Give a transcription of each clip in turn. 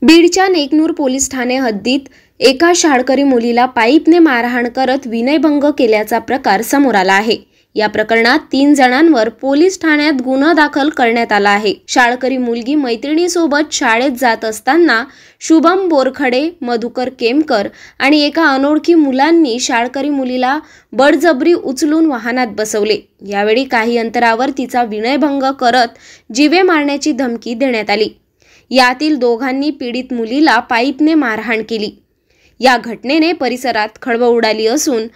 बीडच्या नेकनूर पोलीस ठाणे हद्दीत एका शाळकरी मुलीला पाईपने मारहाण करत विनयभंग केल्याचा प्रकार समोर आला आहे। या प्रकरणात 3 जणांवर पोलीस ठाण्यात गुन्हा दाखल करण्यात आला आहे। शाळकरी मुलगी मैत्रिणीसोबत शाळेत जात असताना शुभम बोरखडे, मधुकर केमकर आणि एका अनोळखी मुलांनी शाळकरी मुलीला बळजबरी उचलून वाहनात बसवले। यावेळी काही अंतरावर तिचा विनयभंग करत जीवे मारण्याची धमकी देण्यात आली। यातील दोघांनी पीडित मुलीला पाईपने मारहाण केली। या घटनेने परिसरात खळबळ उडाली असून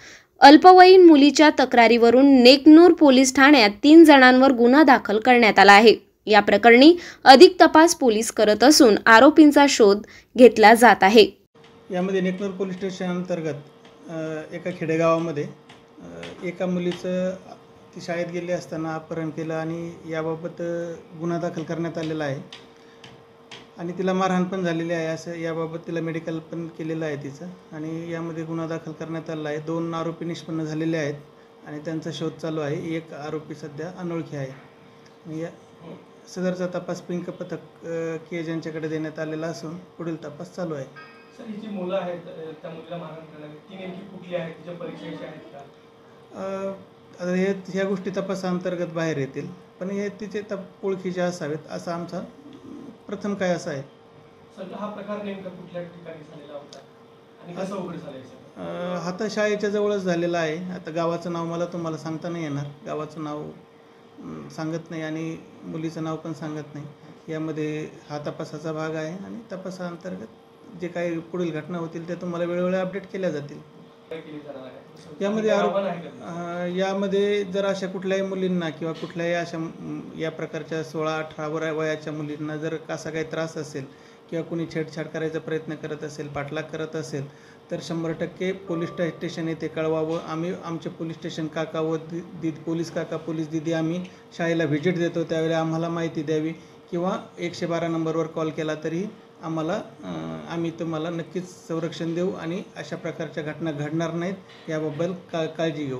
अल्पवयीन मुलीच्या तक्रारीवरून नेकनूर पोलीस ठाण्यात 3 जणांवर गुन्हा दाखल करण्यात आला आहे। या प्रकरणी अधिक तपास पोलीस करत असून आरोपींचा शोध घेतला जात आहे। यामध्ये नेकनूर पोलीस स्टेशन अंतर्गत एका खेडेगावामध्ये एका मुलीचं ती शाळेत गेली असताना अपहरण केलं आणि याबाबत गुन्हा दाखल करण्यात आलेला आहे आणि तिला मारहाण पण झालेली आहे। असं याबाबत तिला मेडिकल पण केलेलं आहे तिचं आणि यामध्ये गुन्हा दाखल करण्यात आलेला आहे। 2 आरोपी निष्पन्न झालेले आहेत आणि त्यांचा शोध चालू आहे। एक आरोपी सध्या अनोळखी आहे। या सदरचा तपास पिंक पथक केज यांच्याकडे देण्यात आलेला असून पुढील तपास चालू आहे। सर, ही जी मुलं आहेत त्या मुलीला मारहाण करणारी ती नेमकी कुठली आहे, तिच्या परिचयाची आहेत का? आता ह्या गोष्टी तपासाअंतर्गत बाहेर येतील, पण हे तिचे ओळखीचे असावेत असा आमचा प्रथम काय असा आहे। सर, हा प्रकार नेमका कुठल्या ठिकाणी झालेला होता आणि कसं उघड झालं? हा तर शाळेच्या जवळच झालेला आहे। आता गावाचं नाव मला तुम्हाला सांगता नाही येणार, गावाचं नाव सांगत नाही आणि मुलीचं नाव पण सांगत नाही। यामध्ये हा तपासाचा भाग आहे आणि तपासाअंतर्गत जे काही पुढील घटना होतील ते तुम्हाला वेळोवेळी अपडेट केल्या जातील। यामध्ये जर अशा कुठल्याही मुलींना किंवा कुठल्याही अशा या प्रकारच्या 16-18 वयाच्या मुलींना जर असा काही त्रास असेल किंवा कोणी छेडछाड करायचा प्रयत्न करत असेल, पाठलाग करत असेल तर 100% पोलीस स्टेशन येथे कळवावं। आम्ही आमचे पोलीस स्टेशन काका व पोलीस काका, पोलीस दिदी आम्ही शाळेला व्हिजिट देतो, त्यावेळी आम्हाला माहिती द्यावी किंवा 112 नंबरवर कॉल केला तरी आम्ही तुम्हाला नक्कीच संरक्षण देऊ आणि अशा प्रकारच्या घटना घडणार नाहीत याबद्दल काळजी घेऊ।